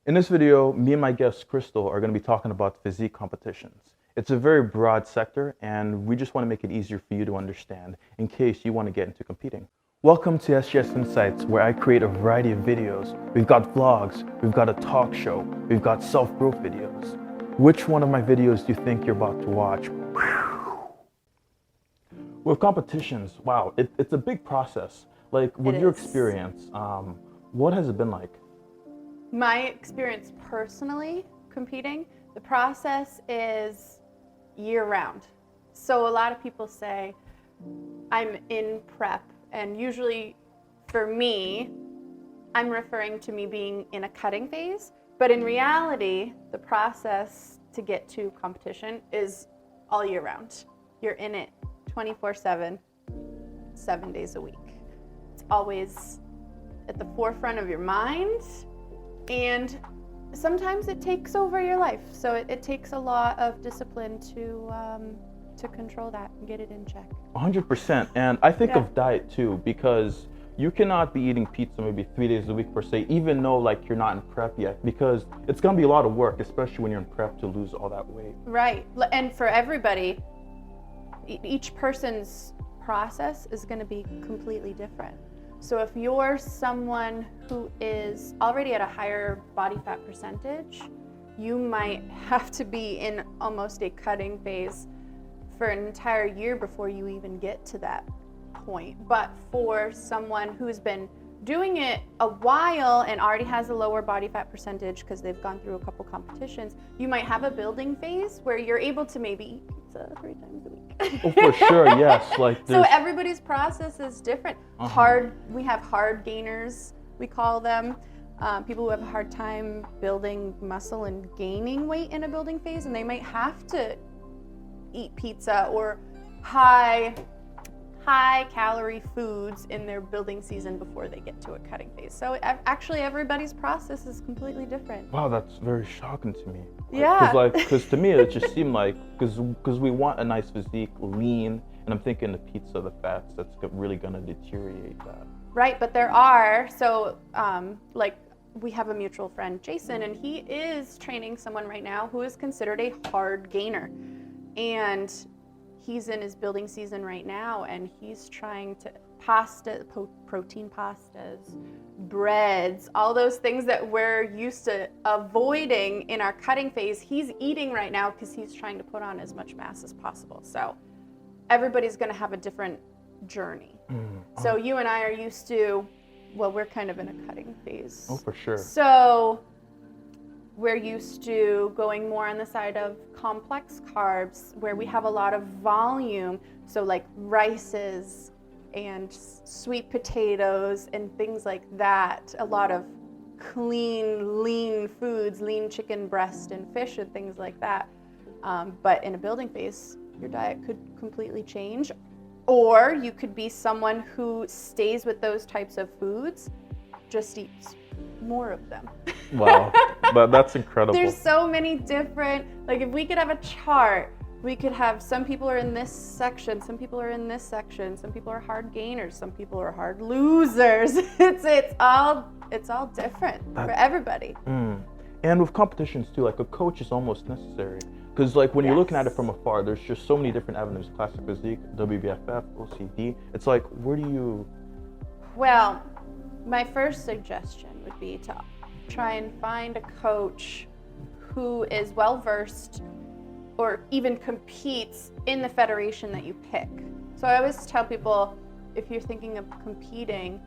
In this video, me and my guest Crystal are going to be talking about physique competitions. It's a very broad sector, and we just want to make it easier for you to understand in case you want to get into competing. Welcome to SGS Insights, where I create a variety of videos. We've got vlogs, we've got a talk show, we've got self-growth videos. Which one of my videos do you think you're about to watch? With competitions, wow, it's a big process. Like, with your experience, what has it been like? My experience personally competing, the process is year-round. So a lot of people say, I'm in prep, and usually for me, I'm referring to me being in a cutting phase, but in reality, the process to get to competition is all year round. You're in it 24/7, 7 days a week. It's always at the forefront of your mind, and sometimes it takes over your life. So it takes a lot of discipline to control that and get it in check. 100%. And I think of diet too, because you cannot be eating pizza maybe 3 days a week per se, even though like you're not in prep yet, because it's gonna be a lot of work, especially when you're in prep, to lose all that weight. Right, and for everybody, each person's process is gonna be completely different. So if you're someone who is already at a higher body fat percentage, you might have to be in almost a cutting phase for an entire year before you even get to that point. But for someone who's been doing it a while and already has a lower body fat percentage because they've gone through a couple competitions, you might have a building phase where you're able to maybe eat pizza 3 times a week. Oh, for sure, yes. Like, so everybody's process is different. We have hard gainers, we call them. People who have a hard time building muscle and gaining weight in a building phase, and they might have to eat pizza or high calorie foods in their building season before they get to a cutting phase. So actually everybody's process is completely different. Wow, that's very shocking to me. Yeah. Because to me it just seemed like, because we want a nice physique, lean, and I'm thinking the pizza, the fats, that's really gonna deteriorate that. Right, but there are, so like we have a mutual friend, Jason, and he is training someone right now who is considered a hard gainer. And he's in his building season right now, and he's trying to protein pastas, breads, all those things that we're used to avoiding in our cutting phase. He's eating right now because he's trying to put on as much mass as possible. So everybody's going to have a different journey. So you and I are used to, well, we're kind of in a cutting phase. Oh, for sure. So we're used to going more on the side of complex carbs, where we have a lot of volume, so like rices and sweet potatoes and things like that. A lot of clean, lean foods, lean chicken breast and fish and things like that. But in a building phase, your diet could completely change. Or you could be someone who stays with those types of foods, just eats more of them. Wow, that's incredible. There's so many different, like if we could have a chart, we could have some people are in this section, some people are in this section, some people are hard gainers, some people are hard losers. It's all different for everybody. And with competitions too, like a coach is almost necessary. Because like when you're looking at it from afar, there's just so many different avenues, classic physique, WBFF, OCD. It's like, where do you? Well, my first suggestion would be to try and find a coach who is well-versed or even competes in the federation that you pick. So I always tell people, if you're thinking of competing,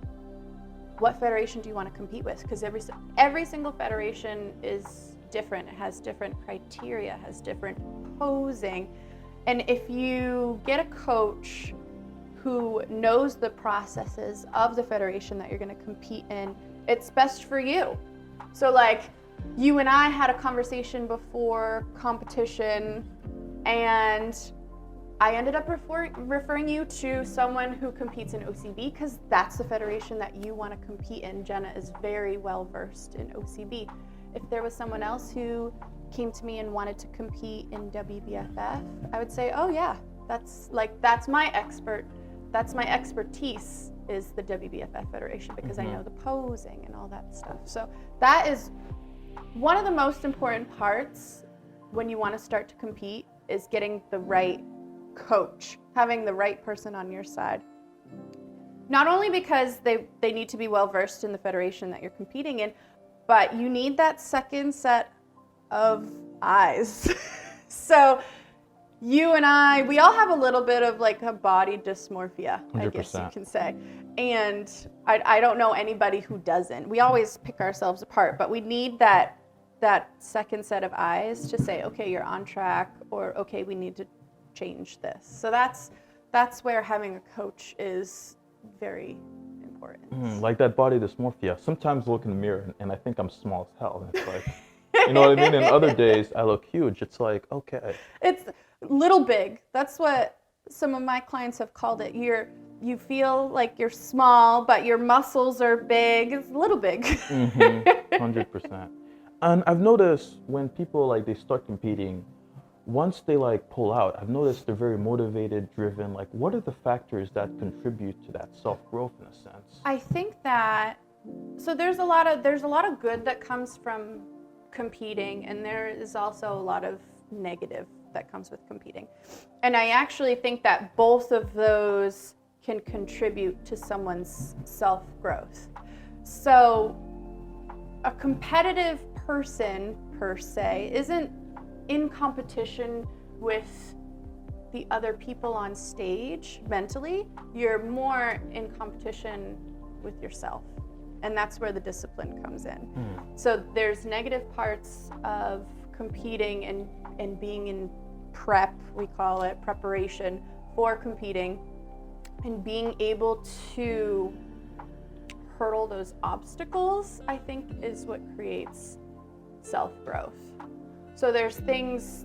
what federation do you want to compete with? Because every single federation is different. It has different criteria, has different posing. And if you get a coach who knows the processes of the federation that you're going to compete in, it's best for you. So like you and I had a conversation before competition, and I ended up referring you to someone who competes in OCB because that's the federation that you want to compete in. Jenna is very well versed in OCB. If there was someone else who came to me and wanted to compete in WBFF, I would say, oh yeah, that's my expertise is the WBFF Federation, because I know the posing and all that stuff. So that is One of the most important parts when you want to start to compete is getting the right coach, having the right person on your side. Not only because they need to be well versed in the federation that you're competing in, but you need that second set of eyes. So you and I, we all have a little bit of like a body dysmorphia, 100%. I guess you can say. And I don't know anybody who doesn't. We always pick ourselves apart, but we need that second set of eyes to say, okay, you're on track, or okay, we need to change this. So that's where having a coach is very important. Like that body dysmorphia. Sometimes I look in the mirror and I think I'm small as hell. And it's like, you know what I mean? And other days I look huge. It's like, okay. It's little big. That's what some of my clients have called it. You feel like you're small, but your muscles are big. It's little big. 100%. And I've noticed when people like they start competing, once they like pull out, I've noticed they're very motivated, driven. Like, what are the factors that contribute to that self-growth in a sense? I think that there's a lot of good that comes from competing, and there is also a lot of negative that comes with competing. And I actually think that both of those can contribute to someone's self-growth. So a competitive person per se isn't in competition with the other people on stage mentally. You're more in competition with yourself, and that's where the discipline comes in. So there's negative parts of competing and being in prep, we call it preparation for competing, and being able to hurdle those obstacles, I think, is what creates self-growth. So there's things,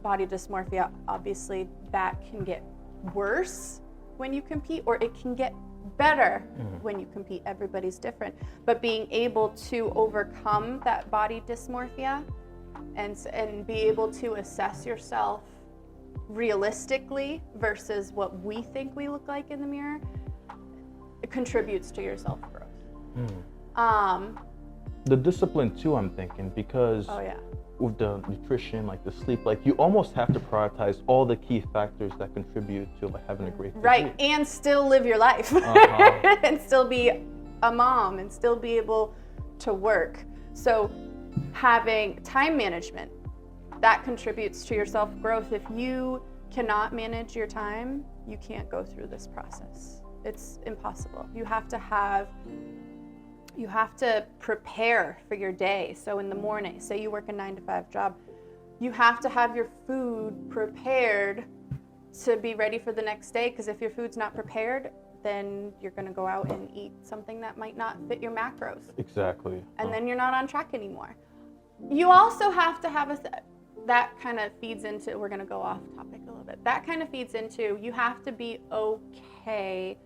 body dysmorphia, obviously, that can get worse when you compete, or it can get better when you compete. Everybody's different. But being able to overcome that body dysmorphia and be able to assess yourself realistically versus what we think we look like in the mirror, it contributes to your self-growth. The discipline too, I'm thinking, because with the nutrition, like the sleep, like you almost have to prioritize all the key factors that contribute to like having a great physique. Right, and still live your life, and still be a mom, and still be able to work. So having time management, that contributes to your self-growth. If you cannot manage your time, you can't go through this process. It's impossible. You have to prepare for your day. So in the morning, say you work a 9-to-5 job, you have to have your food prepared to be ready for the next day, because if your food's not prepared, then you're going to go out and eat something that might not fit your macros. Exactly. And then you're not on track anymore. You also have to have that kind of feeds into, we're going to go off topic a little bit. That kind of feeds into, you have to be okay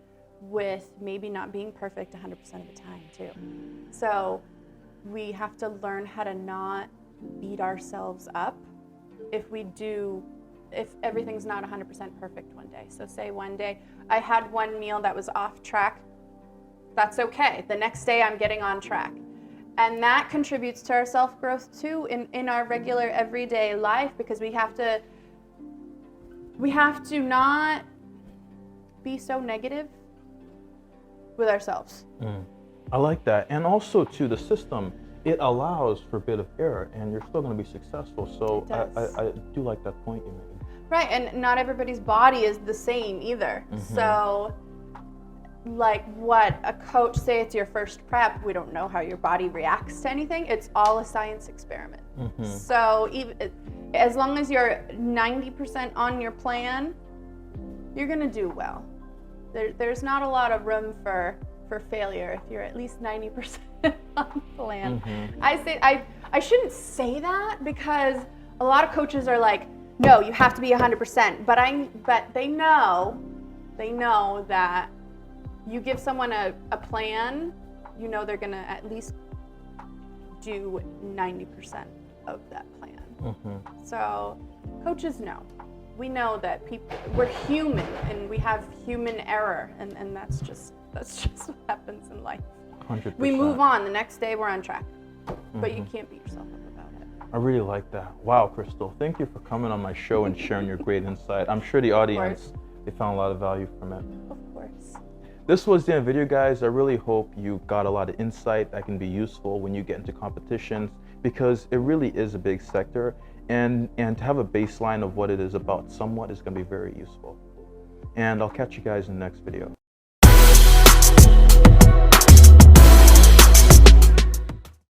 with maybe not being perfect 100% of the time too. So we have to learn how to not beat ourselves up if everything's not 100% perfect one day. So say one day I had one meal that was off track, that's okay. The next day I'm getting on track. And that contributes to our self-growth too in our regular everyday life, because we have to not be so negative with ourselves. I like that. And also too, the system, it allows for a bit of error and you're still going to be successful. So I do like that point you made. Right, and not everybody's body is the same either. So like what a coach, say it's your first prep, we don't know how your body reacts to anything. It's all a science experiment. So as long as you're 90% on your plan, you're going to do well. There's not a lot of room for failure if you're at least 90% on plan. I shouldn't say that, because a lot of coaches are like, no, you have to be 100%. But they know that you give someone a plan, you know they're gonna at least do 90% of that plan. So coaches know. We know that we're human and we have human error, and that's just what happens in life. 100%. We move on. The next day we're on track. but you can't beat yourself up about it. I really like that. Wow, Crystal, thank you for coming on my show and sharing your great insight. I'm sure the audience, they found a lot of value from it. Of course. This was the end of the video, guys. I really hope you got a lot of insight that can be useful when you get into competitions, because it really is a big sector, and to have a baseline of what it is about somewhat is going to be very useful. And I'll catch you guys in the next video.